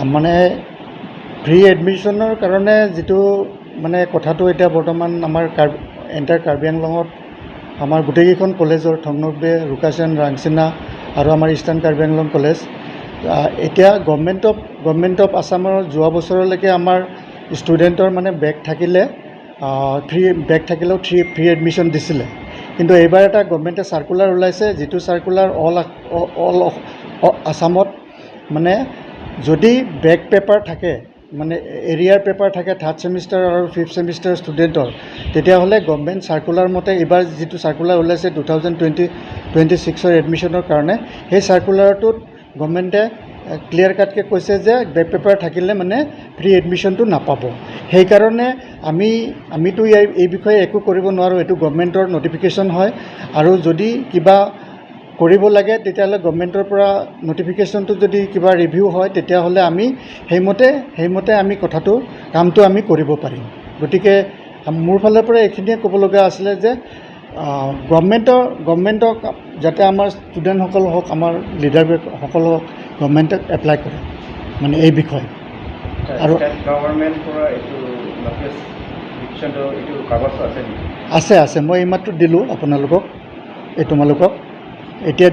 মানে ফ্ৰী এডমিশ্যনৰ কাৰণে যিটো মানে কথাটো এতিয়া বৰ্তমান আমাৰ এণ্টাৰ কাৰ্বি আংলঙত আমাৰ গোটেইকেইখন কলেজৰ থংনকবে, ৰুকাছান, ৰাংচিনা আৰু আমাৰ ইষ্টাৰ্ণ কাৰ্বি আংলং কলেজ এতিয়া গভৰ্ণমেণ্ট অফ আছামৰ যোৱা বছৰলৈকে আমাৰ ষ্টুডেণ্টৰ মানে বেক থাকিলেও ফ্ৰী এডমিশ্যন দিছিলে। কিন্তু এইবাৰ এটা গভৰ্ণমেণ্টে চাৰ্কুলাৰ ওলাইছে, যিটো চাৰ্কুলাৰ অল আছামত মানে যদি বেক পেপাৰ থাকে মানে এৰিয়াৰ পেপাৰ থাকে থাৰ্ড ছেমিষ্টাৰ আৰু ফিফ্থ ছেমিষ্টাৰ ষ্টুডেণ্টৰ, তেতিয়াহ'লে গভৰ্ণমেণ্ট চাৰ্কুলাৰ মতে এইবাৰ যিটো চাৰ্কুলাৰ ওলাইছে 2026 এডমিশ্যনৰ কাৰণে, সেই চাৰ্কুলাৰটোত গভৰ্ণমেণ্টে ক্লিয়াৰ কাটকৈ কৈছে যে বেক পেপাৰ থাকিলে মানে ফ্ৰী এডমিশ্যনটো নাপাব। সেইকাৰণে আমিতো এই বিষয়ে একো কৰিব নোৱাৰোঁ, এইটো গভৰ্ণমেণ্টৰ নটিফিকেশ্যন হয়। আৰু যদি কিবা কৰিব লাগে তেতিয়াহ'লে গভৰ্ণমেণ্টৰ পৰা নটিফিকেশ্যনটো যদি কিবা ৰিভিউ হয় তেতিয়াহ'লে আমি সেইমতে আমি কামটো আমি কৰিব পাৰিম। গতিকে মোৰ ফালৰ পৰা এইখিনিয়ে ক'ব লগা আছিলে যে গভৰ্ণমেণ্টক যাতে আমাৰ ষ্টুডেণ্টসকল হওক, আমাৰ লিডাৰসকল হওক, গভৰ্ণমেণ্টক এপ্লাই কৰে মানে এই বিষয়ে। আৰু গভৰ্ণমেণ্ট পৰা এইটো কাগজ আছে নেকি? আছে, মই এইমাত্ৰ দিলোঁ আপোনালোকক, তোমালোকক এতিয়া